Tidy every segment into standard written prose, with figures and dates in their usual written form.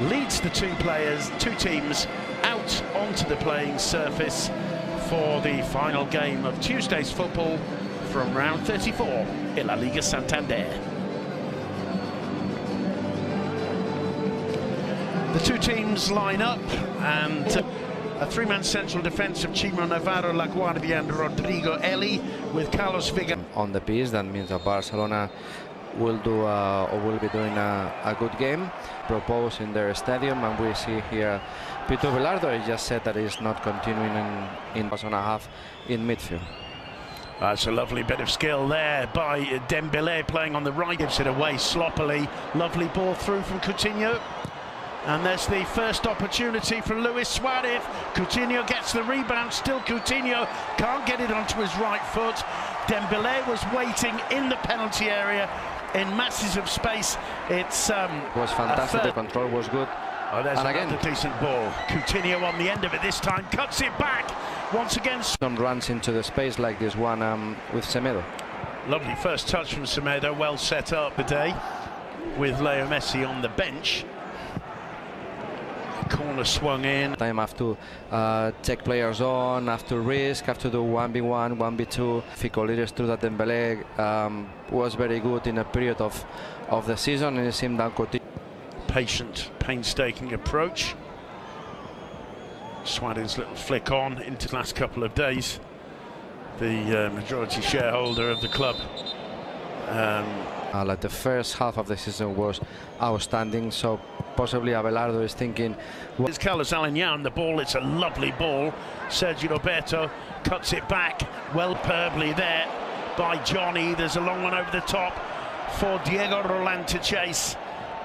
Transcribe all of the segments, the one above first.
leads the two teams out onto the playing surface for the final game of Tuesday's football from round 34 in La Liga Santander. The two teams line up, and a three-man central defence of Chimo Navarro, La Guardia and Rodrigo Eli, with Carlos Viga on the pitch. That means that Barcelona will do or will be doing a good game proposed in their stadium. And we see here Pito Velardo. He just said that he's not continuing in Barcelona half in midfield. That's a lovely bit of skill there by Dembélé, playing on the right, gives it away sloppily. Lovely ball through from Coutinho. And there's the first opportunity for Luis Suarez. Coutinho gets the rebound, still Coutinho can't get it onto his right foot. Dembélé was waiting in the penalty area in masses of space. It's was fantastic, the control was good. Oh, there's and again a decent ball. Coutinho on the end of it this time, cuts it back once again. Some runs into the space like this one with Semedo. Lovely first touch from Semedo, well set up today with Leo Messi on the bench. Corner swung in. Time have to check players on, have to risk, have to do 1v1, 1v2. Fico leaders through that Dembélé was very good in a period of the season, and it seemed that Coutinho. Patient, painstaking approach. Suarez's little flick on into the last couple of days. The majority shareholder of the club. Like the first half of the season was outstanding, so possibly Abelardo is thinking. It's Carlos Alagnan, the ball, it's a lovely ball. Sergio Roberto cuts it back, well superbly there by Johnny. There's a long one over the top for Diego Roland to chase.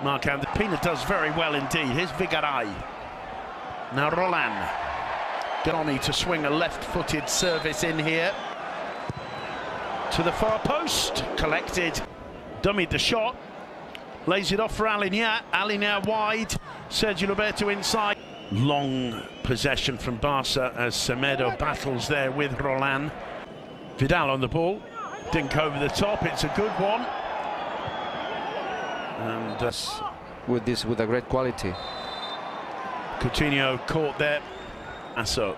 Marc-André Pina does very well indeed. Here's Vigaray. Now Roland. Johnny to swing a left-footed service in here. To the far post, collected. Dummied the shot, lays it off for Alagnan. Alagnan wide, Sergio Roberto inside. Long possession from Barca as Semedo battles there with Roland. Vidal on the ball, dink over the top, it's a good one. And with a great quality. Coutinho caught there. Asso,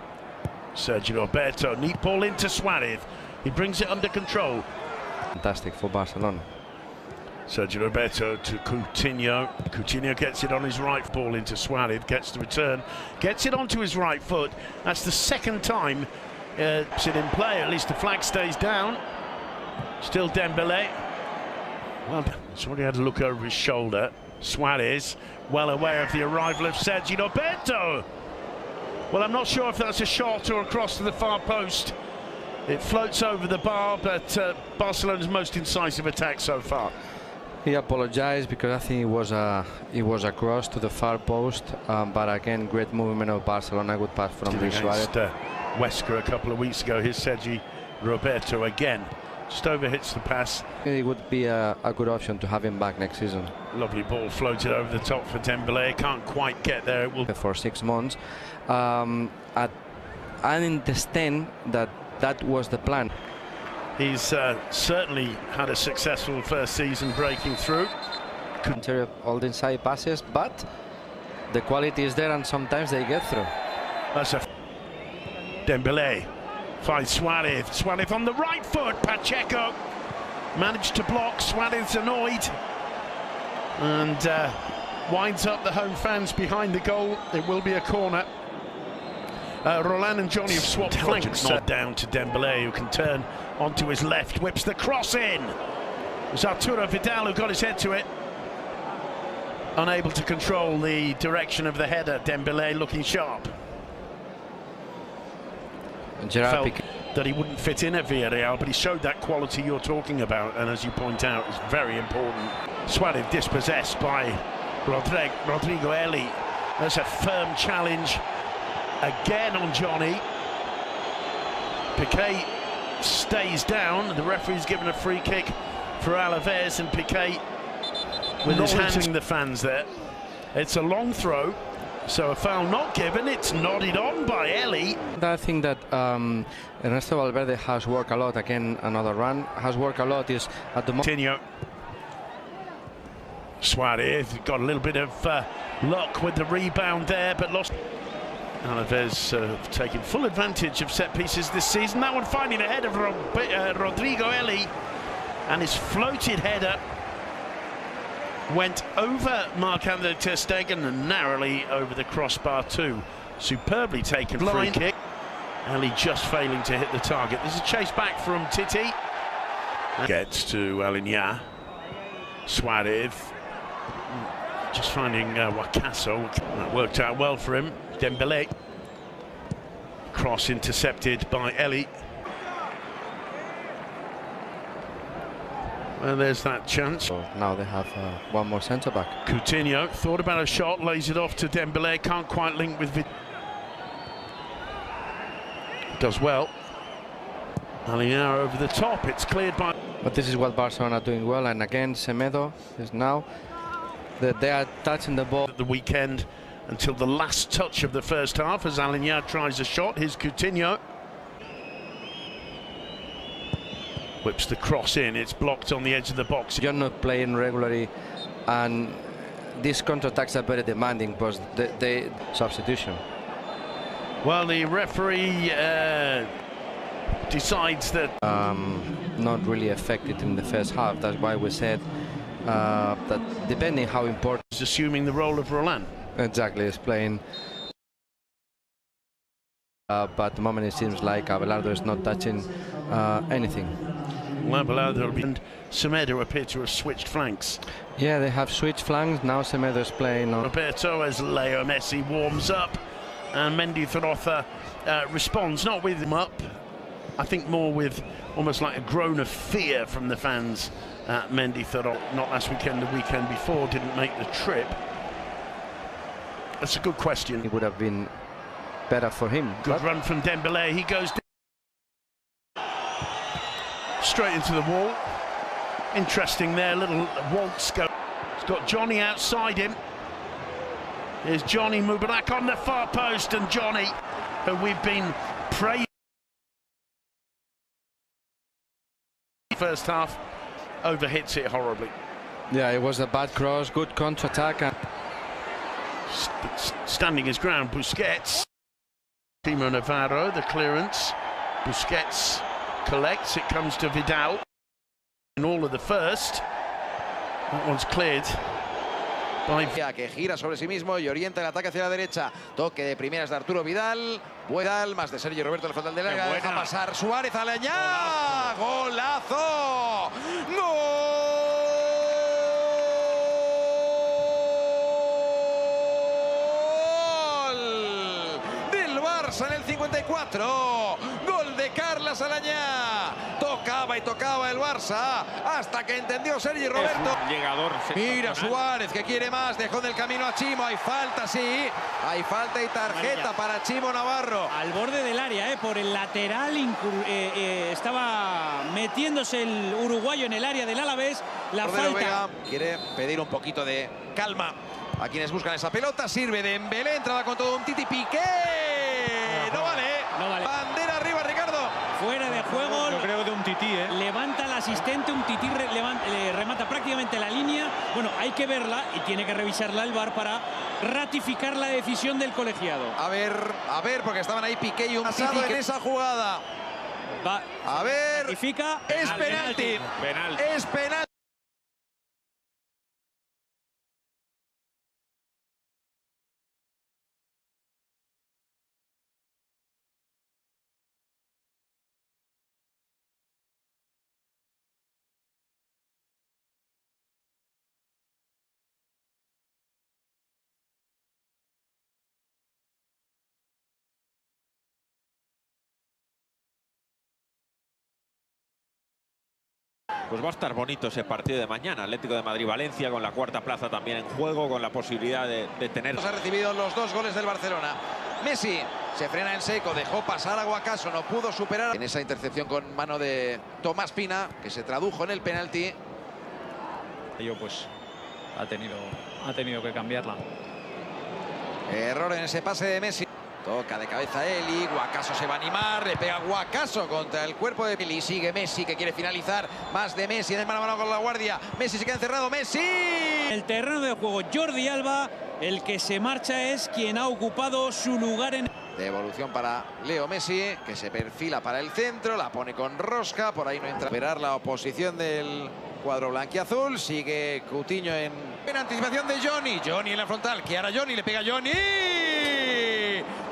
Sergio Roberto, neat ball into Suarez. He brings it under control. Fantastic for Barcelona. Sergio Roberto to Coutinho. Coutinho gets it on his right, ball into Suarez, gets the return, gets it onto his right foot. That's the second time it's in play, at least the flag stays down. Still Dembélé. Well, somebody had to look over his shoulder. Suarez, well aware of the arrival of Sergio Roberto. Well, I'm not sure if that's a shot or a cross to the far post. It floats over the bar, but Barcelona's most incisive attack so far. He apologized because I think it was a cross to the far post, but again, great movement of Barcelona, good pass from Luis Suarez. Wesker a couple of weeks ago, here's Sergi Roberto again. Just overhits the pass. It would be a good option to have him back next season. Lovely ball floated over the top for Dembélé. Can't quite get there. It will for 6 months. I understand that was the plan. He's certainly had a successful first season breaking through. All the inside passes, but the quality is there and sometimes they get through. That's a Dembélé finds Suarez. Suarez on the right foot. Pacheco managed to block. Suarez annoyed and winds up the home fans behind the goal. It will be a corner. Roland and Johnny have swapped flanks. Not down to Dembélé, who can turn onto his left, whips the cross in. It's Arturo Vidal who got his head to it. Unable to control the direction of the header. Dembélé looking sharp. Felt that he wouldn't fit in at Villarreal, but he showed that quality you're talking about, and as you point out, it's very important. Suarez dispossessed by Rodrigo Eli. There's a firm challenge again on Johnny. Piqué stays down. The referee's given a free kick for Alaves, and Piqué with his hands in the fans there. It's a long throw, so a foul not given. It's nodded on by Eli. I think that Ernesto Valverde has worked a lot. Again, another run has worked a lot. Is at the moment. Suarez got a little bit of luck with the rebound there, but lost. Alaves have taken full advantage of set pieces this season. That one finding ahead of Rodrigo Eli, and his floated header went over Marc-Andre ter Stegen and narrowly over the crossbar too. Superbly taken free kick. Eli just failing to hit the target. There's a chase back from Titi. Gets to Aligna. Suarez just finding Wakaso. That worked out well for him. Dembele. Cross intercepted by Eli. Well, there's that chance. So now they have one more centre back. Coutinho thought about a shot, lays it off to Dembele. Can't quite link with does well. Aligna over the top. It's cleared by. But this is what Barcelona are doing well, and again Semedo is now that they are touching the ball at the weekend until the last touch of the first half as Aligna tries a shot. Here's Coutinho. Whips the cross in. It's blocked on the edge of the box. You're not playing regularly, and these counter-attacks are very demanding because they substitution. Well, the referee decides that not really affected in the first half. That's why we said that depending how important. He's assuming the role of Roland. Exactly, he's playing. But at the moment it seems like Abelardo is not touching anything. Well, Abelardo and Semedo appear to have switched flanks. Yeah, they have switched flanks. Now Semedo is playing on. Roberto as Leo Messi warms up, and Mendy Thorotha responds, not with him up, I think more with almost like a groan of fear from the fans. Mendy Thorotha, not last weekend, the weekend before, didn't make the trip. That's a good question. It would have been better for him. Good run from Dembele. He goes straight into the wall. Interesting there, little waltz go. He's got Johnny outside him. Here's Johnny Mubarak on the far post, and Johnny, who we've been praising first half, overhits it horribly. Yeah, it was a bad cross, good counter-attack. And standing his ground, Busquets. Timo Navarro, the clearance. Busquets collects, it comes to Vidal. And all of the first. That one's cleared. Que gira sobre sí mismo y orienta el ataque hacia la derecha. Toque de primeras de Arturo Vidal. Vidal, más de Sergio Roberto, el frontal del área. Deja pasar Suárez a Aligna. ¡Golazo! ¡Gol! Del Barça en el 54. Gol de Carles Aligna. Tocaba y tocaba el Barça hasta que entendió Sergio Roberto. Llegador. Mira Suárez, que quiere más, dejó en el camino a Chimo. Hay falta, sí. Hay falta y tarjeta para Chimo Navarro. Al borde del área, por el lateral estaba metiéndose el uruguayo en el área del Alaves. La Cordero falta. Vega quiere pedir un poquito de calma a quienes buscan esa pelota. Sirve de Dembélé, entrada con todo un Titi Piqué. No vale. No vale. Bandera arriba, Ricardo. Fuera de juego. Yo creo de un tití, Levanta el asistente, un tití remata prácticamente la línea. Bueno, hay que verla y tiene que revisarla el VAR para ratificar la decisión del colegiado. A ver, porque estaban ahí Piqué y un Titi en esa jugada. Va, a ver, ratifica. Es penalti. Es penalti. Pues va a estar bonito ese partido de mañana. Atlético de Madrid-Valencia con la cuarta plaza también en juego, con la posibilidad de tener... Ha recibido los dos goles del Barcelona. Messi se frena en seco, dejó pasar a Guacaso, no pudo superar en esa intercepción con mano de Tomás Pina, que se tradujo en el penalti. Pues ha tenido que cambiarla. Error en ese pase de Messi. Toca de cabeza Eli, Guacaso se va a animar, le pega Guacaso contra el cuerpo de Eli. Sigue Messi, que quiere finalizar. Más de Messi en el mano a mano con la guardia. Messi se queda encerrado, Messi. El terreno de juego, Jordi Alba, el que se marcha es quien ha ocupado su lugar en... Devolución para Leo Messi, que se perfila para el centro, la pone con rosca, por ahí no entra. Esperar la oposición del cuadro blanquiazul. Sigue Coutinho en anticipación de Johnny. Johnny en la frontal, que ahora Johnny, le pega Johnny.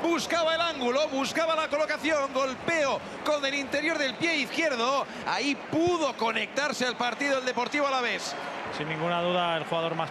Buscaba el ángulo, buscaba la colocación, golpeo con el interior del pie izquierdo. Ahí pudo conectarse al partido el Deportivo Alaves. Sin ninguna duda el jugador más